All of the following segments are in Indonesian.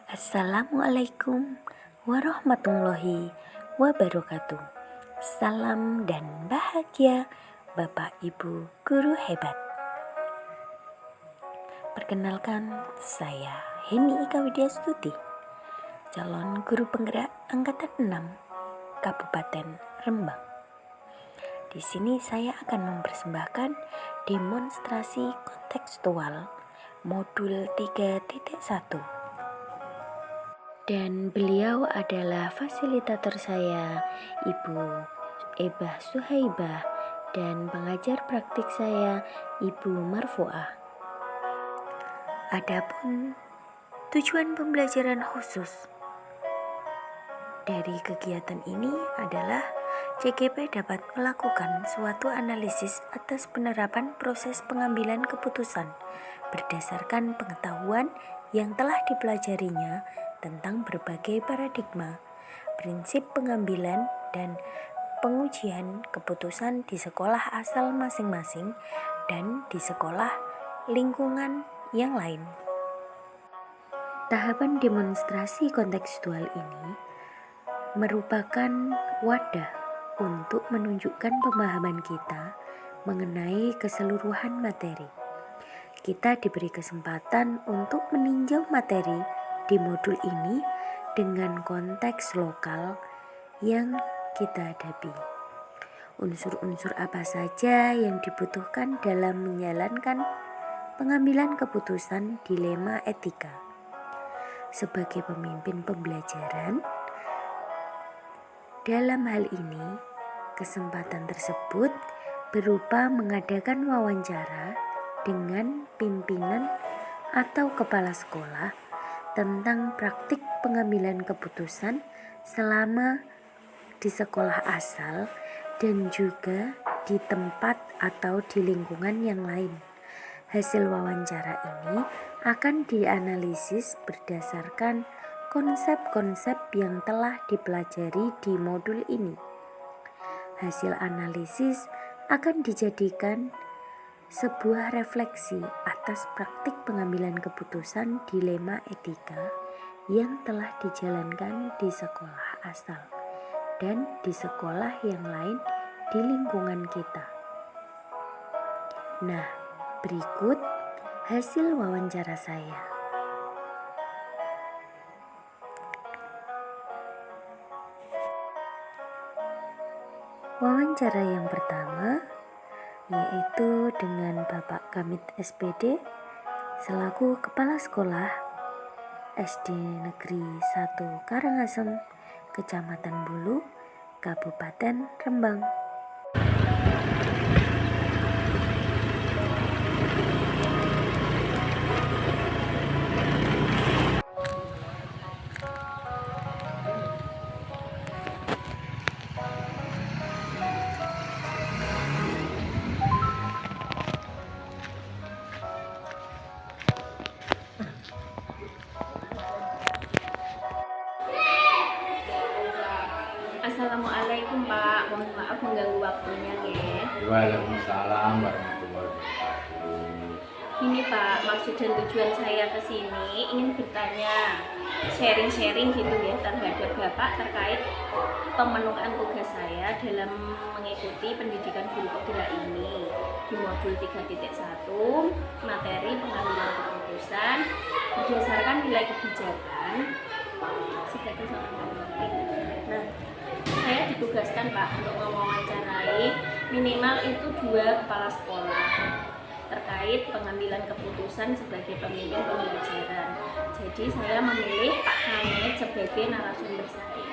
Assalamualaikum warahmatullahi wabarakatuh. Salam dan bahagia Bapak Ibu guru hebat. Perkenalkan, saya Heni Ika Widyastuti, calon guru penggerak angkatan 6 Kabupaten Rembang. Di sini saya akan mempersembahkan demonstrasi kontekstual modul 3.1. Dan beliau adalah fasilitator saya, Ibu Ebah Suhaibah, dan pengajar praktik saya, Ibu Marfuah. Adapun tujuan pembelajaran khusus dari kegiatan ini adalah CGP dapat melakukan suatu analisis atas penerapan proses pengambilan keputusan berdasarkan pengetahuan yang telah dipelajarinya tentang berbagai paradigma, prinsip pengambilan dan pengujian keputusan di sekolah asal masing-masing dan di sekolah lingkungan yang lain. Tahapan demonstrasi kontekstual ini merupakan wadah untuk menunjukkan pemahaman kita mengenai keseluruhan materi. Kita diberi kesempatan untuk meninjau materi di modul ini dengan konteks lokal yang kita hadapi. Unsur-unsur apa saja yang dibutuhkan dalam menjalankan pengambilan keputusan dilema etika. Sebagai pemimpin pembelajaran, dalam hal ini, kesempatan tersebut berupa mengadakan wawancara dengan pimpinan atau kepala sekolah tentang praktik pengambilan keputusan selama di sekolah asal dan juga di tempat atau di lingkungan yang lain. Hasil wawancara ini akan dianalisis berdasarkan konsep-konsep yang telah dipelajari di modul ini. Hasil analisis akan dijadikan sebuah refleksi atas praktik pengambilan keputusan dilema etika yang telah dijalankan di sekolah asal dan di sekolah yang lain di lingkungan kita. Nah, berikut hasil wawancara saya. Wawancara yang pertama yaitu dengan Bapak Kamit SPD selaku Kepala Sekolah SD Negeri 1 Karangasem, Kecamatan Bulu, Kabupaten Rembang. Assalamualaikum Pak, mohon maaf mengganggu waktunya ya. Waalaikumsalam warahmatullahi wabarakatuh. Ini Pak, maksud dan tujuan saya ke sini ingin bertanya, sharing-sharing gitu ya terhadap Bapak terkait pemenuhan tugas saya dalam mengikuti pendidikan guru penggerak ini di modul 3.1 materi pengambilan keputusan berdasarkan nilai kebijakan sebagai seorang pemimpin. Nah, saya ditugaskan Pak untuk mewawancarai minimal itu 2 kepala sekolah terkait pengambilan keputusan sebagai pemimpin pembelajaran. Jadi saya memilih Pak Hamid sebagai narasumber saya.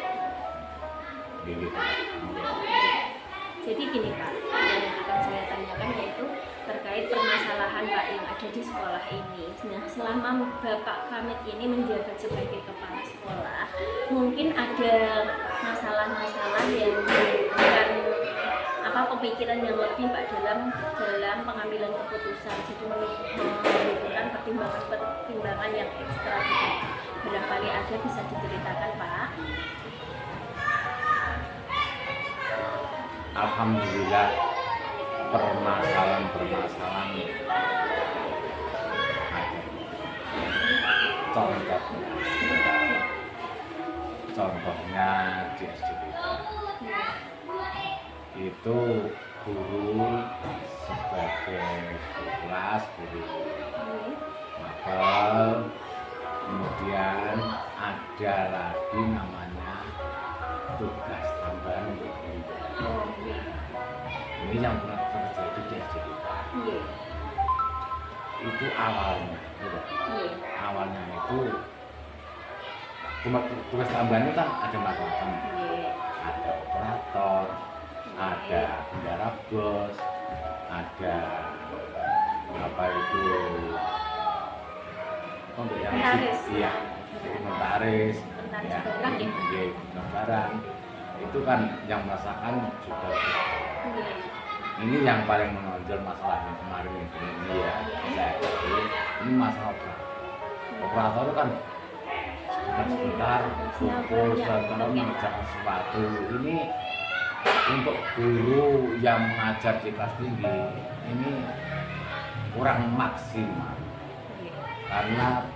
Jadi gini Pak, yang akan saya tanyakan yaitu terkait permasalahan Pak yang ada di sekolah ini. Nah, selama Bapak Hamid ini menjabat sebagai kepala sekolah, mungkin ada masalah-masalah yang bukan pemikiran yang lebih Pak dalam pengambilan keputusan. Jadi membutuhkan pertimbangan yang ekstra. Barangkali ada bisa diceritakan Pak. Alhamdulillah permasalahan ada. Contohnya contohnya di SD kita itu guru sebagai guru kelas, guru mapel, kemudian ada lagi namanya tugas tambahan untuk guru. Ini yang pernah terjadi di SD kita. Itu awalnya, gitu. Awalnya itu tugas tambahan itu kan ada macam-macam. Ada operator, ada bendara bos, ada apa itu untuk yang iya, inventaris, ya, barang itu kan yang merasakan juga. Ini yang paling menonjol masalahnya kemarin ini ya, ini masalah operator. Operator itu kan sebentar kumpul sebentar mengerjakan sesuatu. Ini untuk guru yang mengajar di kelas tinggi ini kurang maksimal karena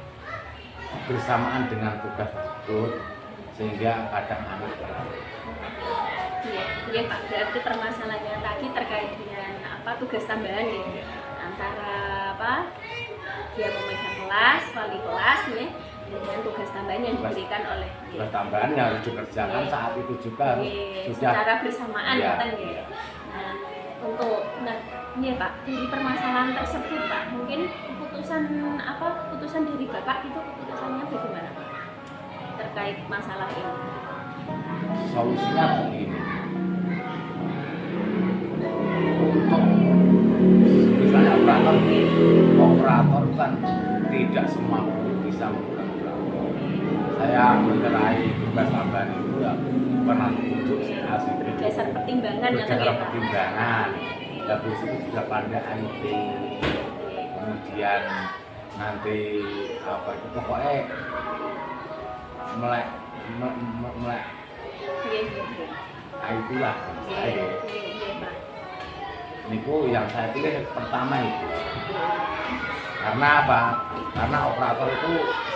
bersamaan dengan tugas tersebut sehingga kadang anak Iya Pak, berarti permasalahannya tadi terkait dengan apa tugas tambahan ya, antara apa dia memegang kelas, wali kelas ya, dengan tugas tambahan yang diberikan oleh tugas tambahan yang harus dikerjakan saat itu juga harus sudah secara bersamaan ya. Kan ya. Nah, untuk ini Pak, dari permasalahan tersebut Pak, mungkin keputusan dari Bapak itu keputusannya bagaimana Pak? Terkait masalah ini. Solusinya begini. Untuk misalnya operator kan tidak semua guru bisa menggunakan operator. Saya menilai tugas tambahan itu ya pernah untuk situasi berdasar pertimbangan ya itu juga pandai IT, kemudian nanti apa itu pokoknya melek itulah saya. Niku yang saya pilih pertama itu. Karena apa? Karena operator itu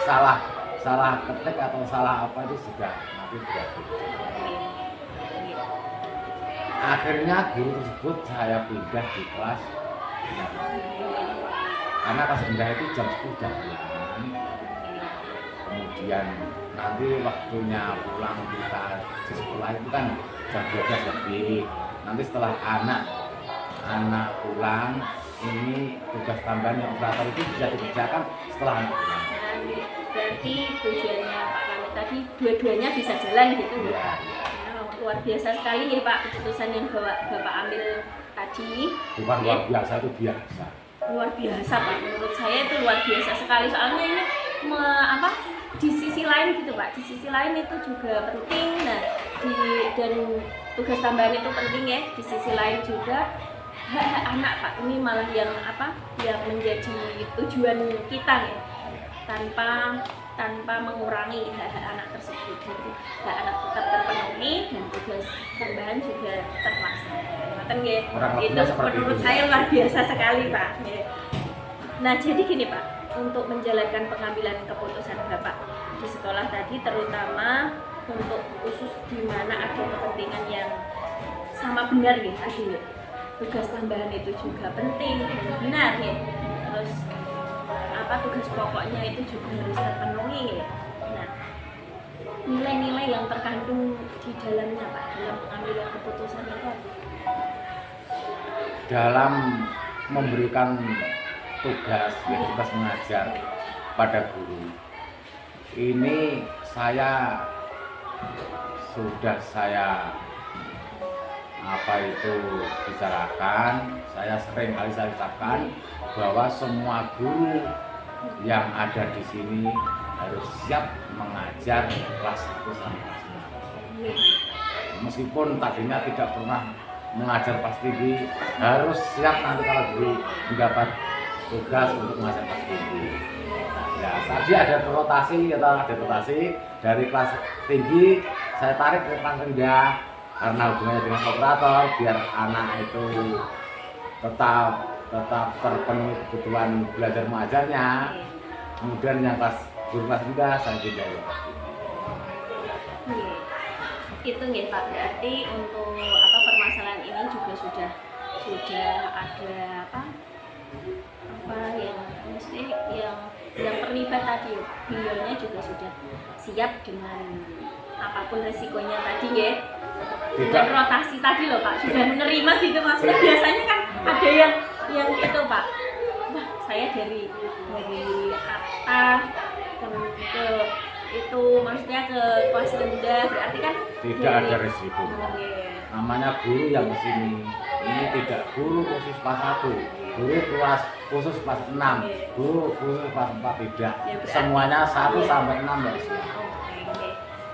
salah ketik atau salah apa itu sudah nanti berarti. Akhirnya guru tersebut saya pindah di kelas. Karena kelas rendah itu jam 10 jam pulang. Kemudian nanti waktunya pulang kita di sekolah itu kan jam 12 lebih. Nanti setelah anak pulang, ini tugas tambahan yang operator itu bisa dikerjakan setelah anak pulang. Berarti tujuannya Pak Kamil tadi dua-duanya bisa jalan gitu ya? Luar biasa sekali ya Pak keputusan yang Bapak ambil tadi. Bukan luar biasa, itu biasa. Luar biasa Pak, menurut saya itu luar biasa sekali, soalnya ini di sisi lain gitu Pak, di sisi lain itu juga penting. Nah, dan tugas tambahan itu penting ya, di sisi lain juga hak anak Pak, ini malah yang menjadi tujuan kita ya, tanpa mengurangi hak anak tersebut. Jadi hak anak tetap terpenuhi dan tugas tambahan juga terlaksana. Itu menurut saya luar biasa sekali Pak. Nah jadi gini Pak, untuk menjalankan pengambilan keputusan Bapak di sekolah tadi, terutama untuk khusus di mana ada kepentingan yang sama benar ya tadi, tugas tambahan itu juga penting dan benar ya. Terus tugas pokoknya itu juga harus terpenuhi ya. Nah, nilai-nilai yang terkandung di dalamnya Pak dalam pengambilan keputusan itu dalam memberikan tugas mengajar pada guru ini sudah saya bicarakan, saya sering kali saya ucapkan bahwa semua guru yang ada di sini harus siap mengajar kelas 1 sampai kelas 6. Meskipun tadinya tidak pernah mengajar kelas tinggi, harus siap nanti kalau mendapat tugas untuk mengajar kelas tinggi. Ya, tadi ada rotasi dari kelas tinggi saya tarik ke kelas rendah karena hubungannya dengan operator biar anak itu tetap terpenuhi kebutuhan belajar mengajarnya. Kemudian yang guru kelas rendah saya pindah. Itu nggih Pak, berarti untuk apa permasalahan ini juga sudah ada apa yang maksudnya yang terlibat tadi, beliaunya juga sudah siap dengan apapun resikonya tadi ya. Dengan rotasi tadi loh Pak, sudah menerima gitu maksudnya. Biasanya kan ada yang itu Pak, wah saya dari atas ke itu maksudnya ke kelas rendah, berarti kan tidak ada resiko. Namanya guru yang kesini ini tidak guru khusus kelas 1, guru kelas khusus kelas 6, guru khusus kelas 4 tidak. Semuanya 1 sampai 6 ya.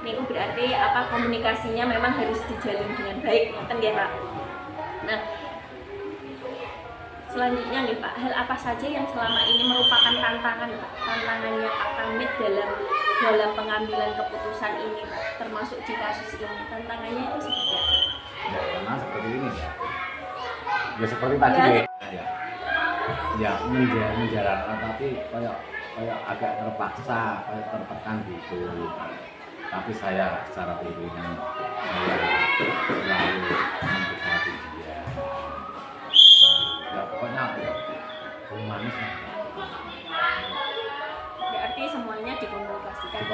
Ini berarti apa komunikasinya memang harus dijalin dengan baik, kan ya Pak. Nah, selanjutnya nih Pak, hal apa saja yang selama ini merupakan tantangannya Pak Kamit dalam pengambilan keputusan ini Pak, termasuk di kasus ini, tantangannya itu seperti apa? Ya, karena seperti ini ya. Ya seperti tadi ya menjalankan, tapi kayak agak terpaksa, kayak tertekan gitu. Tapi saya secara pimpinan saya selalu mendekati dia. Ya pokoknya humanis. Berarti semuanya dikomunikasikan.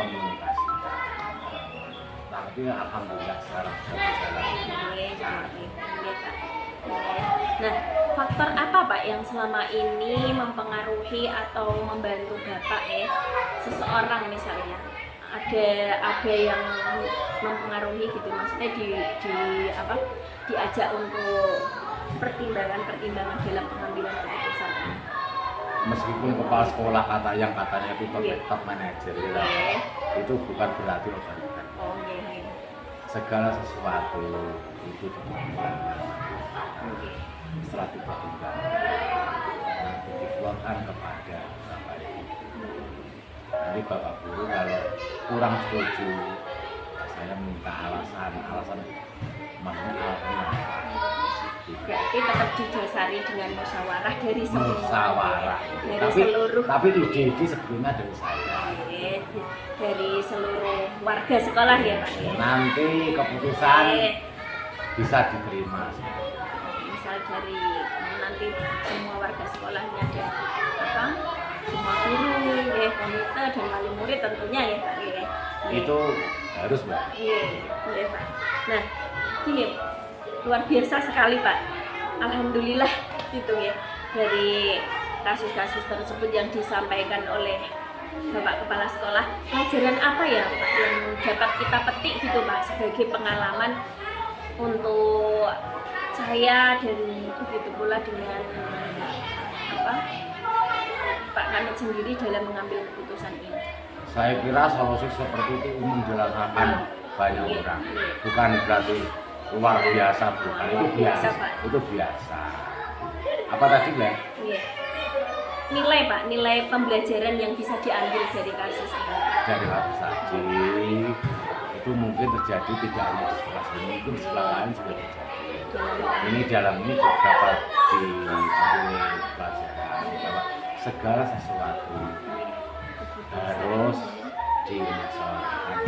Tapi alhamdulillah sekarang sudah berjalan. Nah, faktor apa Pak yang selama ini mempengaruhi atau membantu Bapak seseorang misalnya? Ada yang mempengaruhi gitu, maksudnya diajak untuk pertimbangan dalam pengambilan keputusan. Meskipun kepala sekolah katanya itu top manager itu bukan berarti otoritas. Segala sesuatu itu dipertimbangkan. Setelah dipertimbangkan nanti dikeluarkan kepada Bapak Ibu. Jadi Bapak Guru kalau kurang setuju, saya minta alasan maksudnya alasannya apa? Berarti tetap didasari dengan musyawarah dari semua. Tapi ide sebelumnya dari saya. Dari seluruh warga sekolah ya Pak. Nanti keputusan bisa diterima. Misal dari nanti semua warga sekolahnya ada semua guru, komite dan wali murid tentunya ya Pak. Itu harus Mbak. Iya Pak. Nah, gini, luar biasa sekali Pak. Alhamdulillah gitu ya, dari kasus-kasus tersebut yang disampaikan oleh Bapak Kepala Sekolah. Pelajaran apa ya Pak yang dapat kita petik gitu Pak sebagai pengalaman untuk saya dan begitu pula dengan Pak Kamit sendiri dalam mengambil keputusan ini? Saya kira solusi seperti itu umum dirasakan banyak orang, bukan berarti luar biasa, bukan, itu biasa, Pak. Itu biasa. Apa tadi Mbak? Iya. Nilai Pak, nilai pembelajaran yang bisa diambil dari kasus ini. Dari kasus tadi itu mungkin terjadi tidak hanya di sekolah ini, mungkin di sekolah lain juga terjadi. Ini dalam ini juga dapat diambil pelajaran bahwa segala sesuatu harus dimasalahkan.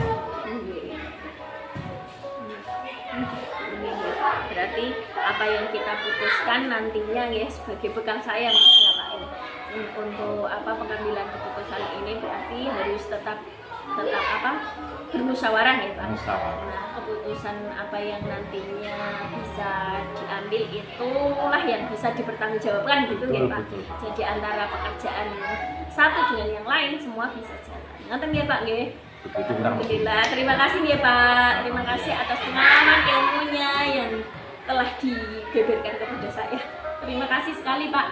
Berarti apa yang kita putuskan nantinya ya sebagai bekal saya Mas ya Pak ini untuk pengambilan keputusan ini berarti harus tetap bermusyawarah ya Pak. Nah, keputusan apa yang nantinya bisa diambil itulah yang bisa dipertanggungjawabkan gitu ya Pak. Jadi antara pekerjaan satu dengan yang lain semua bisa jalan. Ngoten ya Pak nggih. Alhamdulillah. Terima kasih ya Pak. Terima kasih atas pengalaman ilmunya yang telah dibeberkan kepada saya. Terima kasih sekali Pak.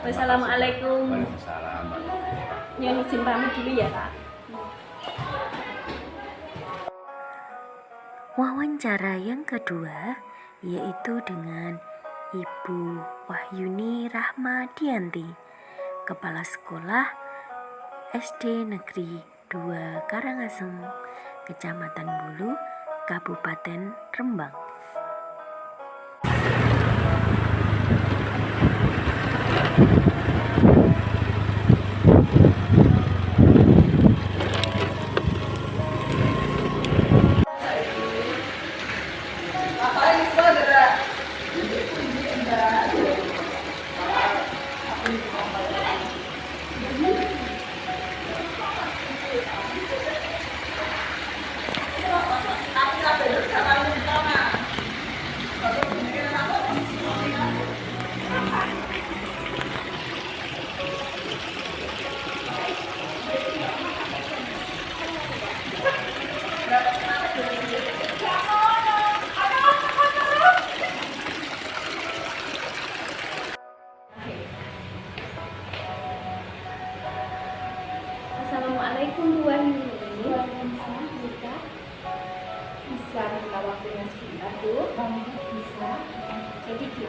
Wassalamualaikum. Waalaikumsalam. Yang izin pamit dulu ya Pak. Wawancara yang kedua yaitu dengan Ibu Wahyuni Rahmadianti, Kepala Sekolah SD Negeri 2 Karangasem, Kecamatan Bulu, Kabupaten Rembang.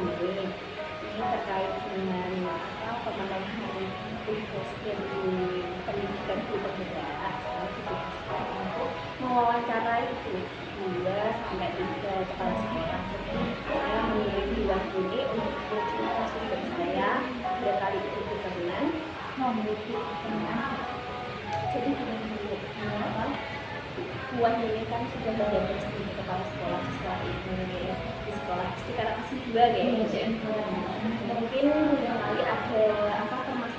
ini terkait dengan pemenuhan tugas dari pendidikan guru penggerak. Saya ditugaskan untuk mewawancarai 2 sampai 3 kepala sekolah. Saya mengirim 2 ini untuk menguji narasumber saya pada kali itu berkenan jadi buah ini kan sudah menjabat sebagai kepala sekolah di sekolah ini, di sekolah SD karena kasih 2 mungkin kali ada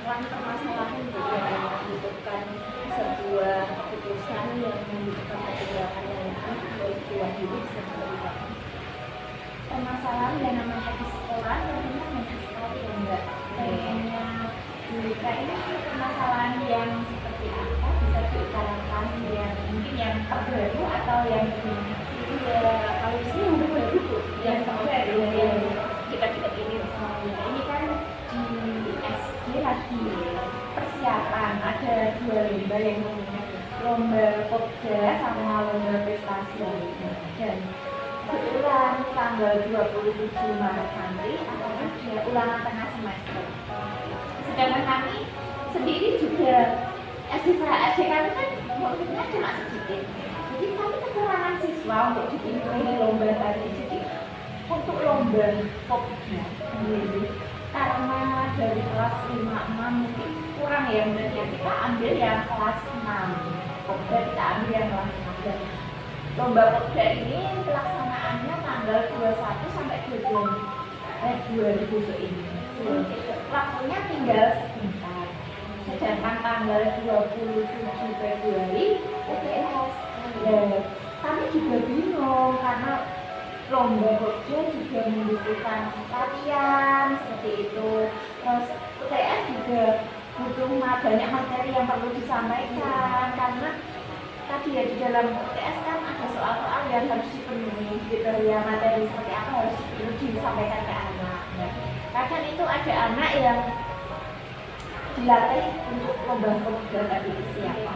permasalahan yang membutuhkan sebuah keputusan yang membutuhkan pergerakan yang oleh buah ini bisa terlibat. Permasalahan yang namanya di sekolah tentunya banyak sekali ya Mbak. Kayaknya Julika ini permasalahan yang seperti apa bisa diutarakan, yang mungkin yang terbaru atau yang kalau di sini yang terbaru yang terbaru yang kita ini. Ini kan di SD lagi persiapan, ada 2 lomba yang namanya lomba Popda sama lomba prestasi, dan kebetulan tanggal 27 Maret nanti akan ada ulangan tengah semester. Sedangkan kami sendiri juga SD kami kan muridnya cuma sedikit, jadi kami kekurangan siswa untuk dipilih lomba tadi. Jadi untuk lomba Popda karena dari kelas 5-6 mungkin kurang ya, berarti kita ambil yang kelas 6, Popda kita ambil yang kelas 6. Dan lomba Popda ini pelaksanaannya tanggal 21 sampai 2 besok ini. Waktunya tinggal sebentar. Sedangkan tanggal 27 Februari UTS. Kami juga bingung karena lomba Popda juga membutuhkan latihan seperti itu. Terus UTS juga butuh banyak materi yang perlu disampaikan karena tadi ya di dalam UTS kan ada soal-soal yang harus dipenuhi gitu ya, materi seperti apa harus disampaikan ke anak. Kadang itu ada anak yang dilatih untuk lomba Popda tadi siapa,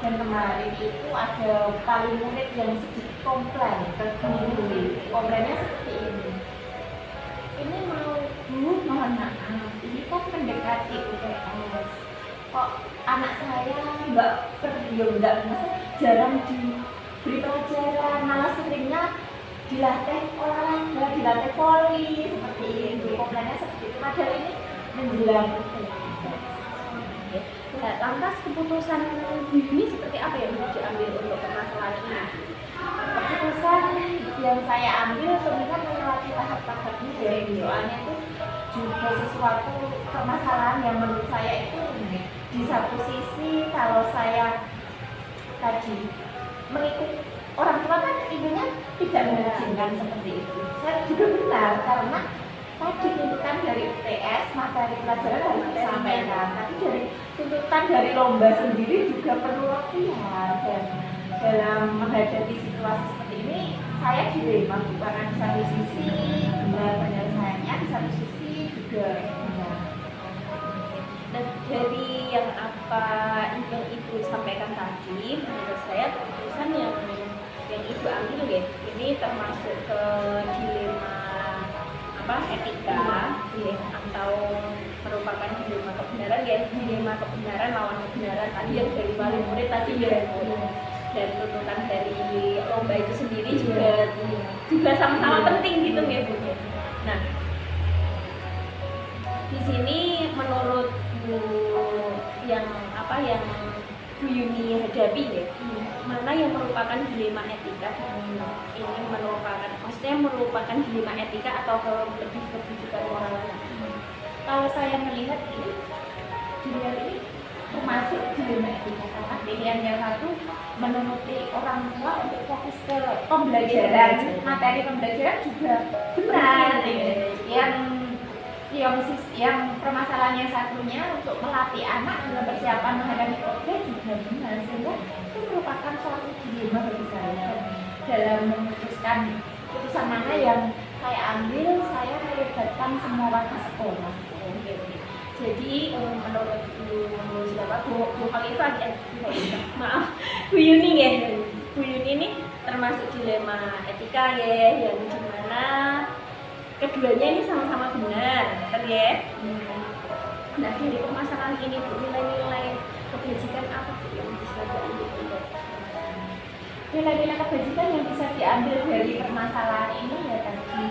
dan kemarin itu ada paling murid yang sedikit komplain ke guru. Komplainnya seperti ini mau Bu, mohon maaf, ini kan mendekati UTS, kok anak saya nggak jarang diberi pelajaran, malah seringnya dilatih olahraga, dilatih voli seperti itu. Komplainnya seperti itu. Padahal ini menjelang lantas keputusan ini seperti apa yang harus diambil untuk permasalahan ini? Keputusan yang saya ambil tentunya melewati tahap-tahapnya ya, soalnya itu juga sesuatu permasalahan yang menurut saya itu di satu sisi kalau saya tadi mengikuti orang tua kan ibunya tidak mengizinkan seperti itu. Saya juga benar karena tadi tuntutan dari UTS materi pelajaran harus disampaikan, tapi dari tuntutan dari lomba sendiri juga perlu latihan. Dan dalam menghadapi situasi seperti ini saya dilema, karena di satu sisi benar penyelesaiannya, di satu sisi juga benar. Dan dari yang ibu sampaikan tadi, menurut saya keputusan yang ibu ambil ya, ini termasuk ke dilema etika ya, atau merupakan dilema kebenaran ya, dilema kebenaran lawan kebenaran tadi yang dari wali murid tadi ya, dan tuntutan dari lomba itu sendiri juga sama-sama penting gitu ya Bu. Nah, di sini menurut Bu yang Bu Yuni hadapi ya, mana yang merupakan dilema etika ini merupakan dilema etika atau lebih kebijakan moral? Kalau saya melihat ini termasuk dilema etika karena pilihan yang satu menuruti orang tua untuk fokus ke pembelajaran, materi pembelajaran juga benar. Yang permasalahan yang satunya untuk melatih anak dalam persiapan menghadapi Popda juga benar, sehingga itu merupakan suatu dilema bagi saya dalam memutuskan keputusan mana yang saya ambil. Saya melibatkan semua warga sekolah. Jadi menurut Bu Khalifah maaf Bu Yuni ya, Bu Yuni ini termasuk dilema etika ya, yang dimana keduanya ini sama-sama benar, kan ya? Nah, dari permasalahan ini Bu, nilai-nilai kebajikan apa Bu yang bisa diambil? Nilai-nilai kebajikan yang bisa diambil dari permasalahan ini ya tadi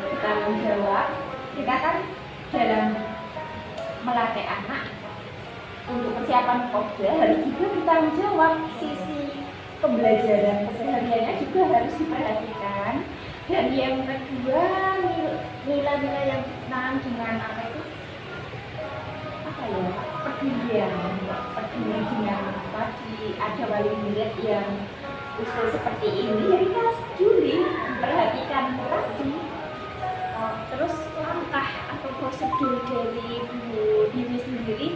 bertanggung jawab. Kita kan dalam melatih anak untuk persiapan Pokja harus juga bertanggung jawab, sisi pembelajaran kesehariannya juga harus diperhatikan. Dan yang kedua, nilai-nilai yang ditanam dengan peduli dengan ada wali murid yang usul seperti ini, ya kita harus peduli, perhatikan lagi. Terus langkah atau prosedur dari Bu Dini sendiri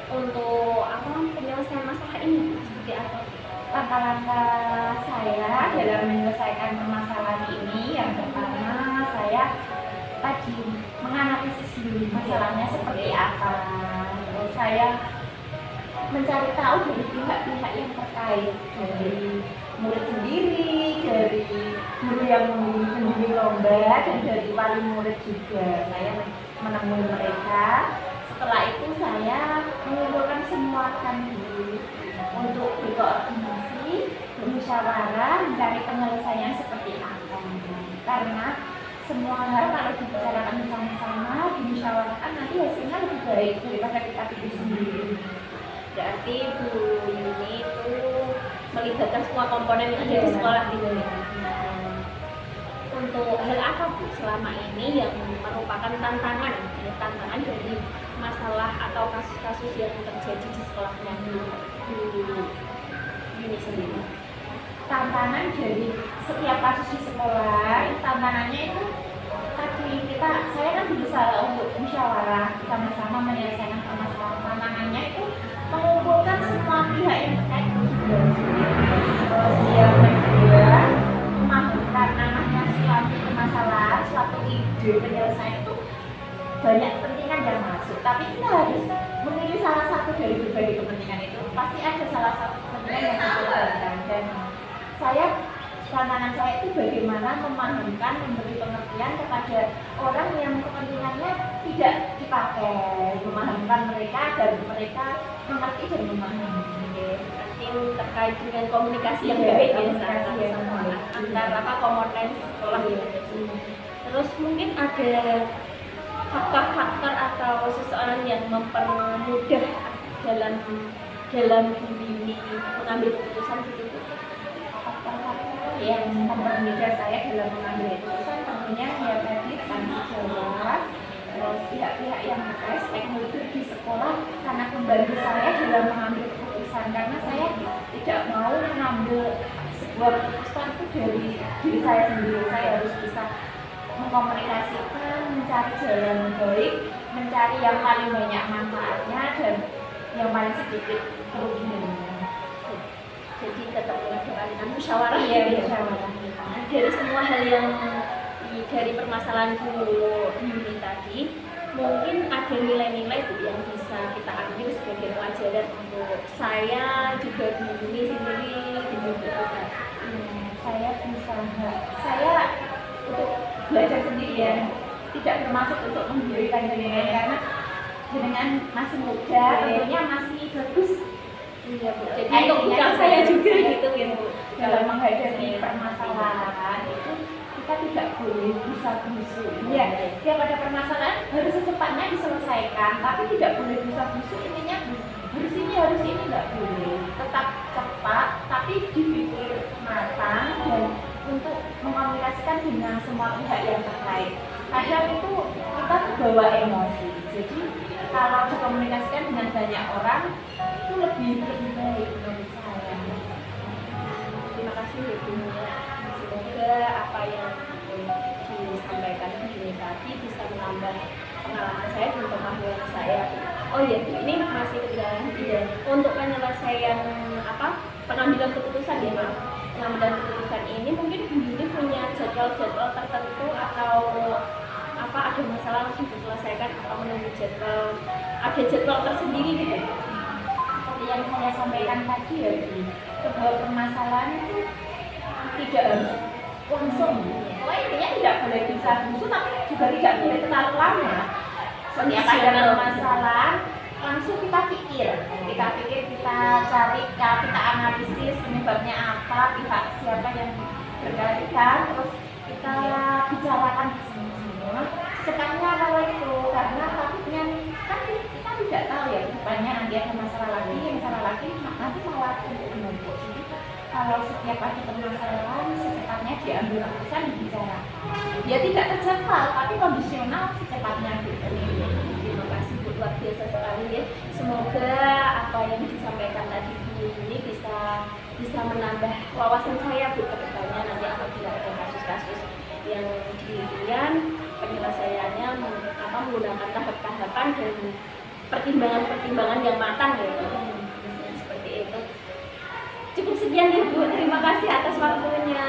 untuk penyelesaian masalah ini seperti apa? Langkah-langkah saya dalam menyelesaikan permasalahan ini, yang pertama saya tadi menganalisis dulu masalahnya seperti apa. Terus saya mencari tahu dari pihak-pihak yang terkait, dari murid sendiri, dari guru yang membimbing lomba, dan dari wali murid juga. Saya menemui mereka. Setelah itu saya mengumpulkan semua rekan dulu untuk berkoordinasi, bermusyawarah, mencari penyelesaian seperti apa. Karena semua hal kalau dibicarakan bersama-sama, dimusyawarahkan, nanti hasilnya lebih baik daripada kita bikin sendiri. Berarti Bu Yuni itu melibatkan semua komponen yang ada di sekolah gitu ya. Untuk hal apa Bu selama ini yang merupakan tantangan dari masalah atau kasus-kasus yang terjadi di sekolahnya Bu Yuni sendiri? Tantangan dari setiap kasus di sekolah, tantangannya itu tadi saya kan berusaha untuk musyawarah sama-sama menyelesaikan permasalahan. Tantangannya itu mengumpulkan semua pihak yang terkait. Terus yang kedua, memahami namanya suatu permasalahan, suatu ide penyelesaian itu banyak kepentingan yang masuk. Tapi kita harus memilih salah satu dari berbagai kepentingan itu. Pasti ada salah satu kepentingan yang dikorbankan. Dan tantangan saya itu bagaimana memahamkan, memberi pengertian kepada orang yang kepentingannya tidak dipakai, memahamkan mereka agar mereka mengerti dan memahami. Berarti terkait dengan komunikasi yang baik ya antara komponen sekolah gitu. Terus mungkin ada faktor-faktor atau seseorang yang mempermudah dalam ini mengambil keputusan gitu. Yang mempermudah saya dalam mengambil keputusan tentunya ya tadi tanggung jawab, terus pihak-pihak yang terkait stakeholder di sekolah sangat membantu saya dalam mengambil keputusan, karena saya tidak mau mengambil sebuah keputusan itu dari diri saya sendiri. Saya harus bisa mengkomunikasikan, mencari jalan baik, mencari yang paling banyak manfaatnya dan yang paling sedikit kerugiannya. Jadi tetap melakukan musyawarah ya, musyawarah. Dari semua hal yang dari permasalahan Bu Yuni tadi, mungkin ada nilai-nilai Bu yang bisa kita ambil sebagai pelajaran untuk saya juga Bu Yuni sendiri juga. Saya untuk belajar sendiri ya, tidak bermaksud untuk mendirikan jenengan, karena jenengan masih muda, tentunya masih bagus. Iya Bu. Jadi untuk bidang saya juga gitu ya Bu. Dalam menghadapi permasalahan itu kita tidak boleh bisa bisu. Ya, setiap ada permasalahan harus secepatnya diselesaikan, tapi tidak boleh bisa bisu. Intinya harus ini nggak boleh. Tetap cepat, tapi dipikir matang dan untuk mengkomunikasikan dengan semua pihak yang terkait. Kadang itu kita terbawa emosi. Jadi kalau dikomunikasikan dengan banyak orang itu lebih baik menurut saya. Terima kasih Bu. Semoga apa yang disampaikan Bu Yuni tadi bisa menambah pengalaman saya dan pemahaman saya. Oh iya, ini masih kebenaran ya. Untuk penyelesaian pengambilan keputusan ya Mas. Pengambilan keputusan ini mungkin Bu Yuni punya jadwal-jadwal tertentu atau ada masalah langsung diselesaikan atau menunggu jadwal, ada jadwal tersendiri gitu. Seperti yang saya sampaikan tadi ya, sebuah permasalahan itu tidak harus langsung. Pokoknya intinya tidak boleh bisa busu, tapi juga tidak boleh terlalu lama. Setiap ada masalah langsung kita pikir, kita cari, kita analisis penyebabnya apa, pihak siapa yang berkaitan, terus kita bicarakan semua. Secepatnya kalau itu, karena takutnya kan kita tidak tahu ya depannya nanti ada masalah lagi nanti malah untuk menumpuk. Jadi kalau setiap ada permasalahan secepatnya diambil keputusan dibicarakan. Ya tidak terjangkau, tapi kondisional secepatnya gitu. Terima kasih Bu, luar biasa sekali ya. Semoga apa yang disampaikan tadi Bu ini bisa menambah wawasan saya Bu ke depannya nanti apabila ada kasus-kasus yang demikian penyelesaiannya menggunakan tahap-tahapan dan pertimbangan-pertimbangan yang matang ya Bu. Seperti itu. Cukup sekian ya Bu, terima kasih atas waktunya.